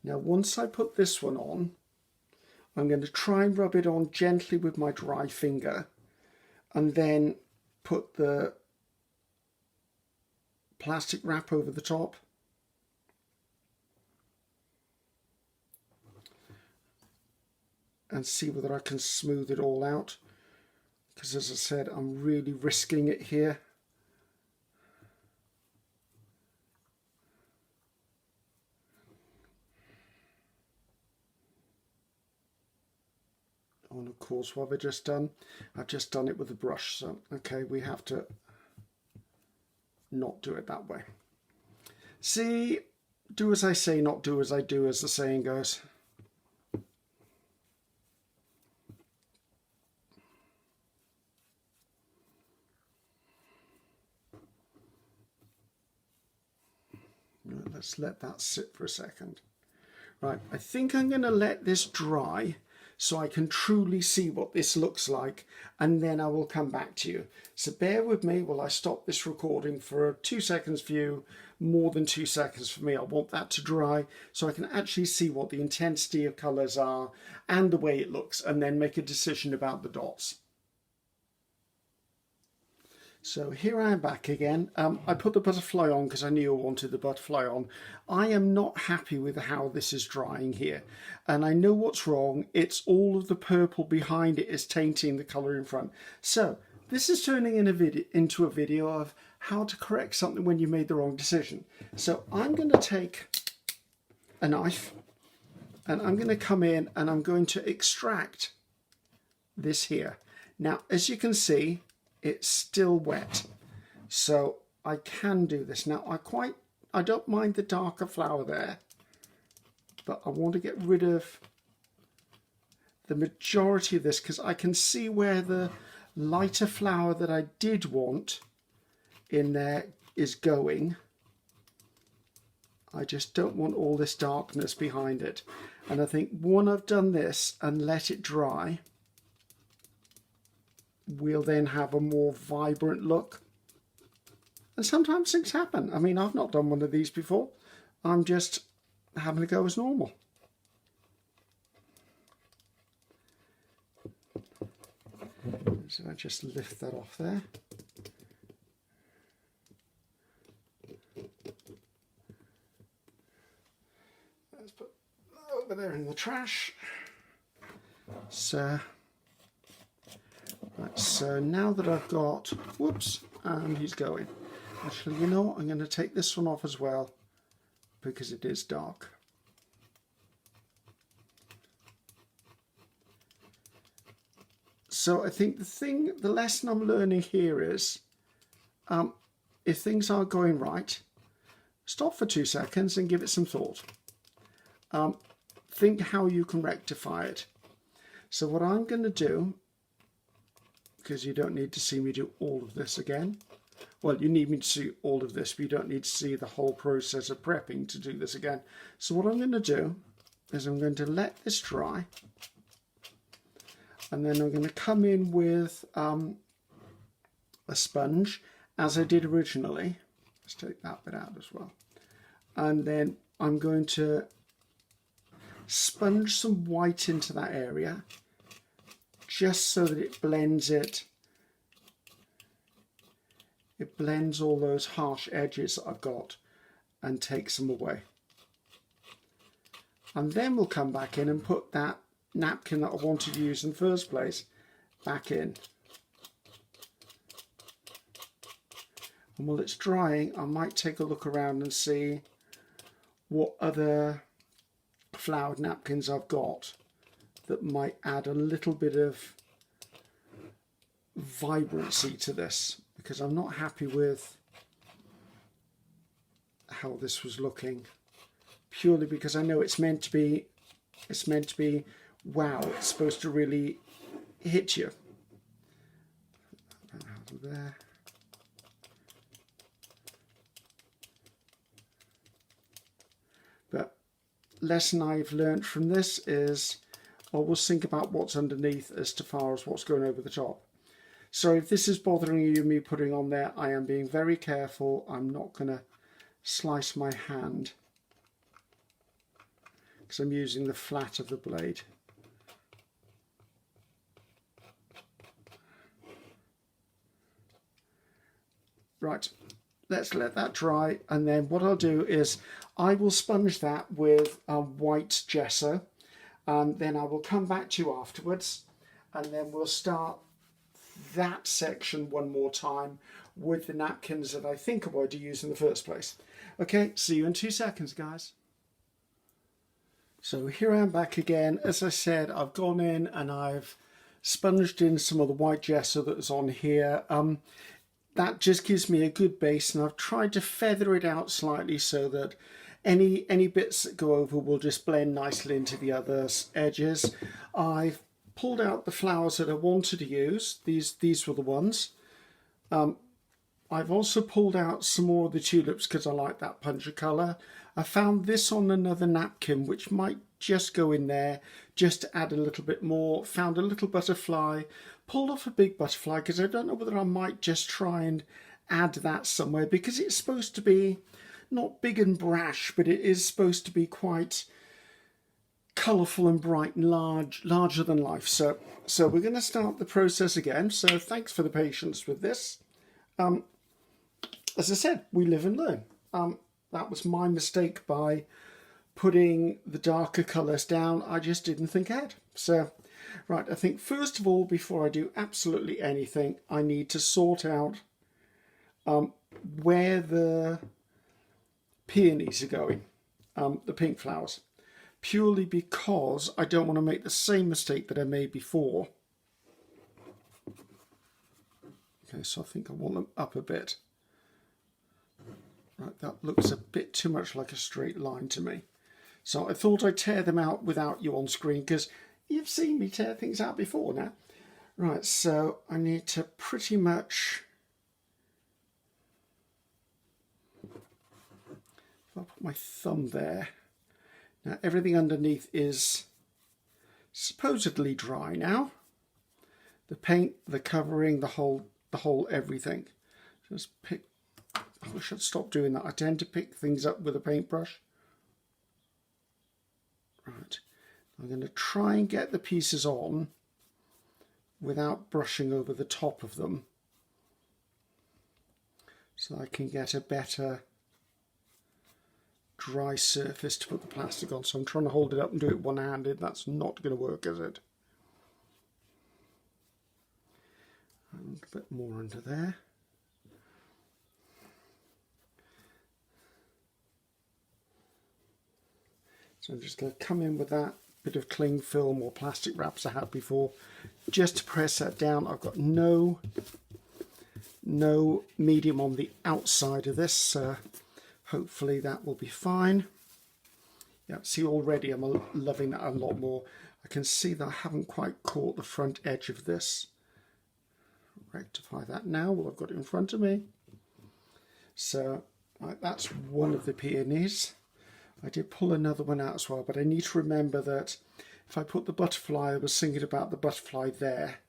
Now, once I put this one on, I'm going to try and rub it on gently with my dry finger and then put the plastic wrap over the top. And see whether I can smooth it all out. Because as I said, I'm really risking it here. Oh, and of course, what have I just done? I've just done it with a brush. So, okay, we have to not do it that way. See, do as I say, not do as I do, as the saying goes. Let's let that sit for a second. Right, I think I'm going to let this dry so I can truly see what this looks like, and then I will come back to you. So bear with me while I stop this recording for a 2 seconds view, more than 2 seconds for me. I want that to dry so I can actually see what the intensity of colours are and the way it looks, and then make a decision about the dots. So here I am back again. I put the butterfly on because I knew I wanted the butterfly on. I am not happy with how this is drying here. And I know what's wrong. It's all of the purple behind it is tainting the colour in front. So this is turning into a video of how to correct something when you made the wrong decision. So I'm going to take a knife and I'm going to come in and I'm going to extract this here. Now, as you can see, it's still wet, so I can do this. Now I don't mind the darker flower there, but I want to get rid of the majority of this because I can see where the lighter flower that I did want in there is going. I just don't want all this darkness behind it. And I think when I've done this and let it dry, we'll then have a more vibrant look. And sometimes things happen. I mean, I've not done one of these before. I'm just having to go as normal. So I just lift that off there. Let's put that over there in the trash. So right, so now that I've got, whoops, and he's going. Actually, you know what? I'm going to take this one off as well because it is dark. So I think the lesson I'm learning here is, if things aren't going right, stop for 2 seconds and give it some thought. Think how you can rectify it. So what I'm going to do, because you don't need to see me do all of this again. Well, you need me to see all of this, but you don't need to see the whole process of prepping to do this again. So what I'm going to do is I'm going to let this dry. And then I'm going to come in with a sponge, as I did originally. Let's take that bit out as well. And then I'm going to sponge some white into that area, just so that it blends it it blends all those harsh edges that I've got and takes them away. And then we'll come back in and put that napkin that I wanted to use in the first place back in. And while it's drying, I might take a look around and see what other flowered napkins I've got that might add a little bit of vibrancy to this, because I'm not happy with how this was looking, purely because I know it's meant to be wow, it's supposed to really hit you. Out of there. But lesson I've learned from this is always think about what's underneath as far as what's going over the top. So if this is bothering you, me putting on there, I am being very careful. I'm not going to slice my hand because I'm using the flat of the blade. Right, let's let that dry, and then what I'll do is I will sponge that with a white gesso, and then I will come back to you afterwards, and then we'll start that section one more time with the napkins that I think I wanted to use in the first place. Okay, see you in 2 seconds, guys. So here I am back again. As I said, I've gone in and I've sponged in some of the white gesso that was on here. That just gives me a good base, and I've tried to feather it out slightly so that any bits that go over will just blend nicely into the other edges. I've pulled out the flowers that I wanted to use. These were the ones. I've also pulled out some more of the tulips because I like that punch of colour. I found this on another napkin which might just go in there just to add a little bit more. Found a little butterfly, pulled off a big butterfly because I don't know whether I might just try and add that somewhere, because it's supposed to be not big and brash, but it is supposed to be quite colourful and bright and larger than life. So we're going to start the process again. So thanks for the patience with this. As I said, we live and learn. That was my mistake by putting the darker colours down. I just didn't think ahead. So, right, I think first of all, before I do absolutely anything, I need to sort out where the peonies are going, the pink flowers, purely because I don't want to make the same mistake that I made before. Okay, so I think I want them up a bit. Right, that looks a bit too much like a straight line to me. So I thought I'd tear them out without you on screen, because you've seen me tear things out before now. Right, so I need to pretty much, if I put my thumb there, now everything underneath is supposedly dry now. The paint, the covering, the whole everything. Just pick, I wish I'd stop doing that. I tend to pick things up with a paintbrush. Right, I'm going to try and get the pieces on without brushing over the top of them, so I can get a better dry surface to put the plastic on. So I'm trying to hold it up and do it one-handed. That's not going to work, is it? And a bit more under there. So I'm just going to come in with that bit of cling film or plastic wraps I had before, just to press that down. I've got no medium on the outside of this, so hopefully that will be fine. Yeah, see, already I'm loving that a lot more. I can see that I haven't quite caught the front edge of this. Rectify that now while I've got it in front of me. So right, that's one of the peonies. I did pull another one out as well, but I need to remember that if I put the butterfly, I was thinking about the butterfly there.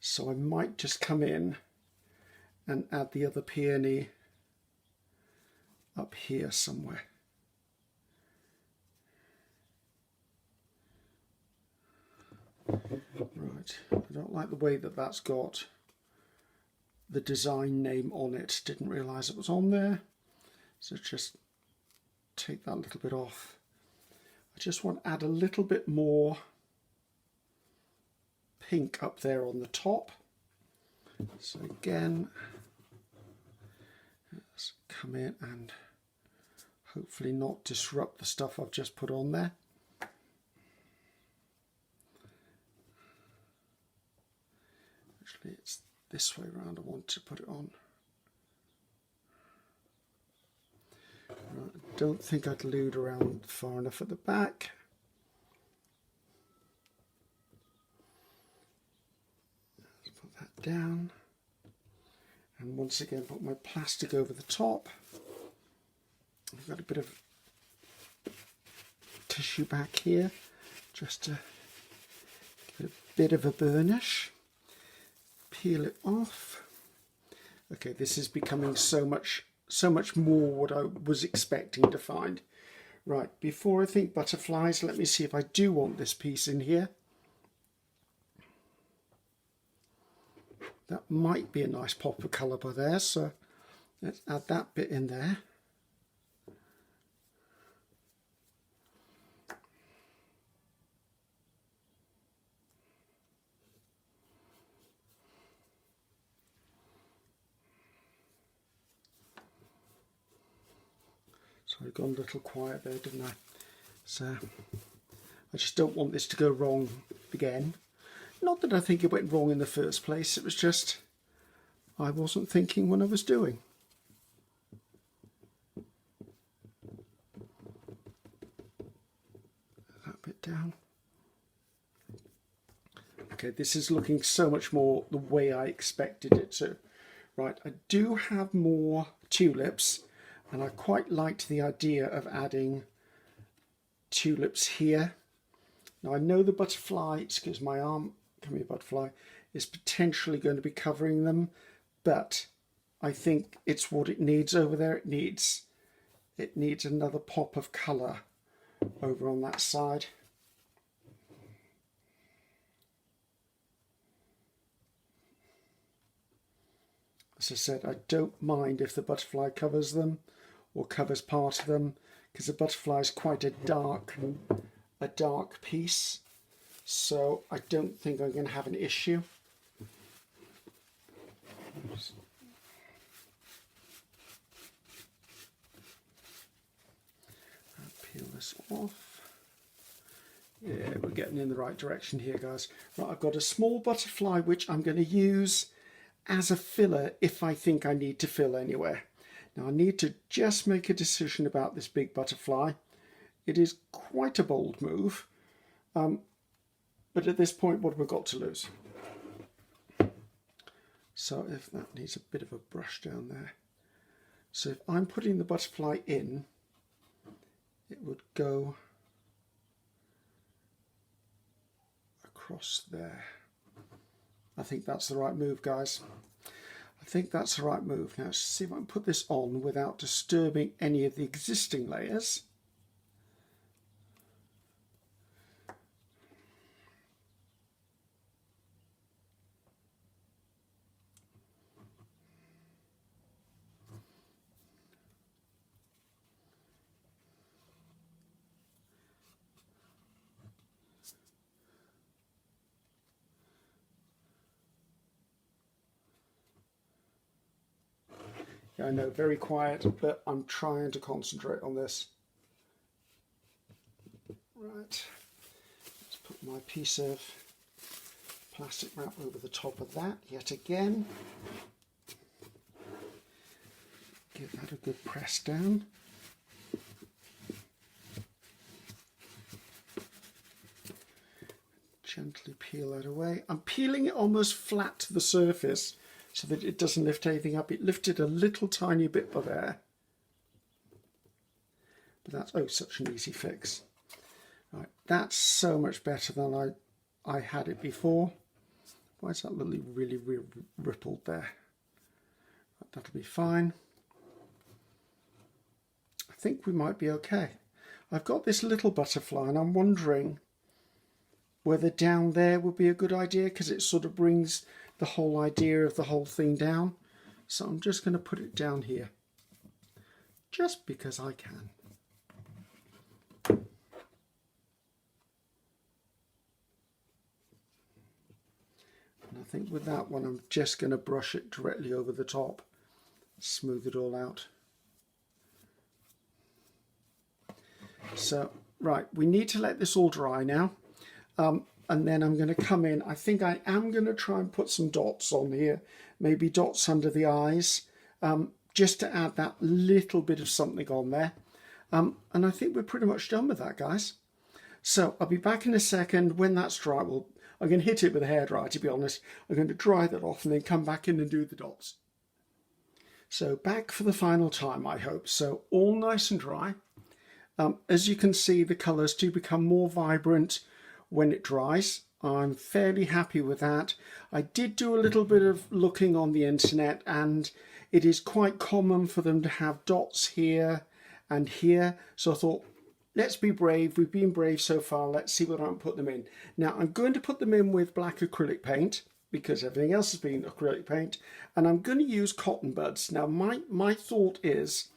So I might just come in and add the other peony up here somewhere. Right, I don't like the way that that's got the design name on it. Didn't realise it was on there. So just take that little bit off. I just want to add a little bit more pink up there on the top. So again, let's come in and hopefully not disrupt the stuff I've just put on there. Actually, it's this way around I want to put it on. Right, I don't think I glued around far enough at the back. Let's put that down. And once again, put my plastic over the top. I've got a bit of tissue back here, just to give it a bit of a burnish. Peel it off. Okay, this is becoming so much more what I was expecting to find. Right, before I think butterflies, let me see if I do want this piece in here. That might be a nice pop of colour by there, so let's add that bit in there. So I got a little quiet there, didn't I? So I just don't want this to go wrong again. Not that I think it went wrong in the first place, it was just I wasn't thinking when I was doing. That bit down. Okay, this is looking so much more the way I expected it to. Right, I do have more tulips, and I quite liked the idea of adding tulips here. Now I know the butterfly, excuse my arm, come here butterfly, is potentially going to be covering them, but I think it's what it needs over there. It needs another pop of colour over on that side. As I said, I don't mind if the butterfly covers them or covers part of them, because the butterfly is quite a dark piece, so I don't think I'm going to have an issue. I'll peel this off. Yeah, we're getting in the right direction here, guys. Right, I've got a small butterfly which I'm going to use as a filler if I think I need to fill anywhere. Now I need to just make a decision about this big butterfly. It is quite a bold move, but at this point, what have we got to lose? So if that needs a bit of a brush down there. So if I'm putting the butterfly in, it would go across there. I think that's the right move, guys. I think that's the right move. Now, let's see if I can put this on without disturbing any of the existing layers. Yeah, I know, very quiet, but I'm trying to concentrate on this. Right, let's put my piece of plastic wrap over the top of that yet again. Give that a good press down. Gently peel that away. I'm peeling it almost flat to the surface so that it doesn't lift anything up. It lifted a little tiny bit by there. But that's, oh, such an easy fix. Right, that's so much better than I had it before. Why is that really rippled there? Right, that'll be fine. I think we might be okay. I've got this little butterfly and I'm wondering whether down there would be a good idea, because it sort of brings the whole idea of the whole thing down. So I'm just going to put it down here, just because I can. And I think with that one, I'm just going to brush it directly over the top, smooth it all out. So, right, we need to let this all dry now. And then I'm going to come in. I think I am going to try and put some dots on here, maybe dots under the eyes, just to add that little bit of something on there. And I think we're pretty much done with that, guys. So I'll be back in a second. When that's dry, I'm going to hit it with a hairdryer, to be honest. I'm going to dry that off and then come back in and do the dots. So back for the final time, I hope. So all nice and dry. As you can see, the colours do become more vibrant when it dries. I'm fairly happy with that. I did do a little bit of looking on the internet, and it is quite common for them to have dots here and here. So I thought, let's be brave. We've been brave so far. Let's see what I can put them in. Now I'm going to put them in with black acrylic paint, because everything else has been acrylic paint, and I'm going to use cotton buds. Now my thought is,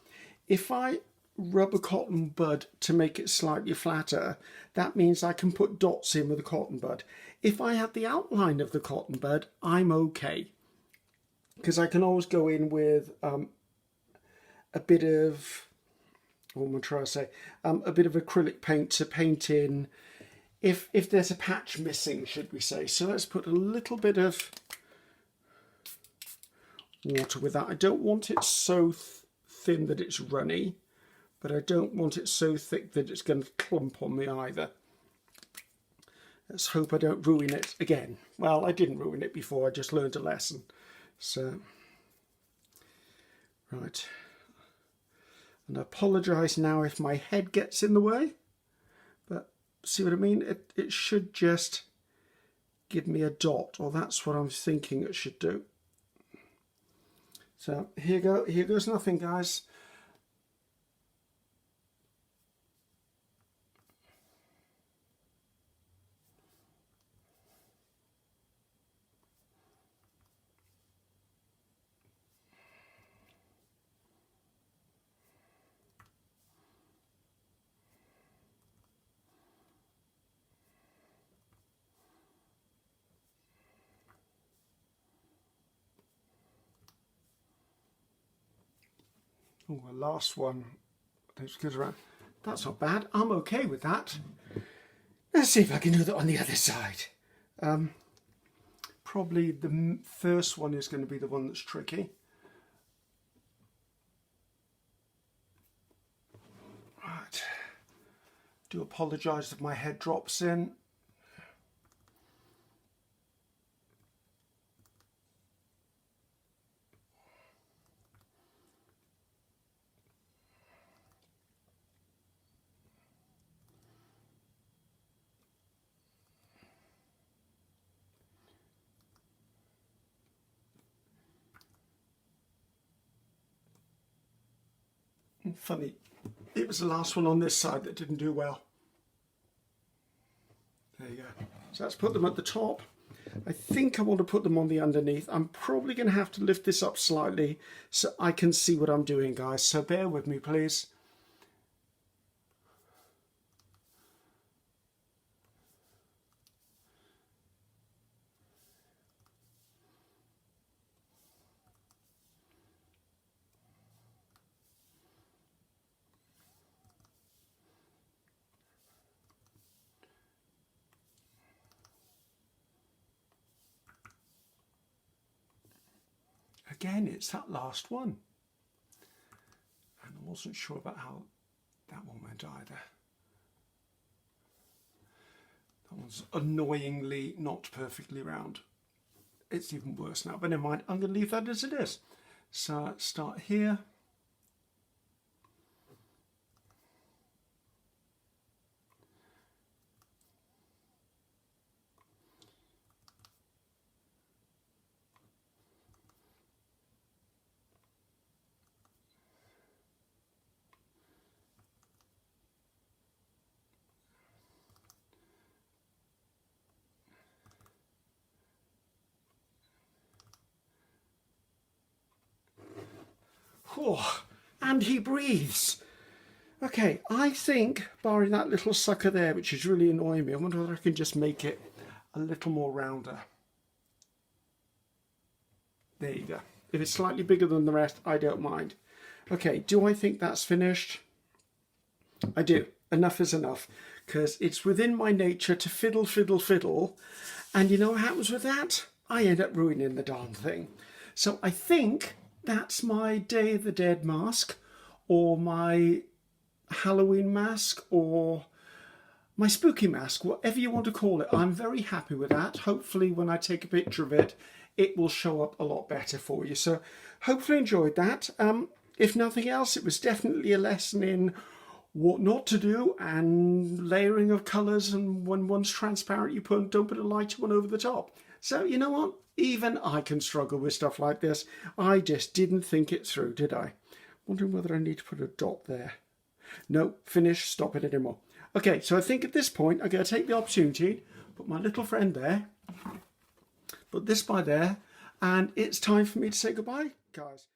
if I rub a cotton bud to make it slightly flatter, that means I can put dots in with a cotton bud. If I have the outline of the cotton bud, I'm okay, because I can always go in with a bit of, what am I trying to say, a bit of acrylic paint to paint in if there's a patch missing, should we say. So let's put a little bit of water with that. I don't want it so thin that it's runny, but I don't want it so thick that it's going to clump on me either. Let's hope I don't ruin it again. Well, I didn't ruin it before, I just learned a lesson. So, right. And I apologise now if my head gets in the way, but see what I mean? It should just give me a dot, or that's what I'm thinking it should do. So here goes nothing, guys. Oh, the last one. That's not bad. I'm okay with that. Let's see if I can do that on the other side. Probably the first one is going to be the one that's tricky. Right. Do apologise if my head drops in. Funny, it was the last one on this side that didn't do well. There you go. So let's put them at the top. I think I want to put them on the underneath. I'm probably going to have to lift this up slightly so I can see what I'm doing, guys. So bear with me, please. Again, it's that last one. And I wasn't sure about how that one went either. That one's annoyingly not perfectly round. It's even worse now, but never mind. I'm going to leave that as it is. So let's start here. Oh, and he breathes. Okay, I think, barring that little sucker there, which is really annoying me, I wonder whether I can just make it a little more rounder. There you go. If it's slightly bigger than the rest, I don't mind. Okay, do I think that's finished? I do. Enough is enough, because it's within my nature to fiddle, fiddle, fiddle. And you know what happens with that? I end up ruining the darn thing. So I think that's my Day of the Dead mask, or my Halloween mask, or my spooky mask, whatever you want to call it. I'm very happy with that. Hopefully when I take a picture of it, it will show up a lot better for you. So hopefully enjoyed that. If nothing else, it was definitely a lesson in what not to do, and layering of colours, and when one's transparent, don't put a lighter one over the top. So you know what? Even I can struggle with stuff like this. I just didn't think it through, did I? Wondering whether I need to put a dot there. No, finish, stop it anymore. Okay, so I think at this point I'm going to take the opportunity, put my little friend there, put this by there, and it's time for me to say goodbye, guys.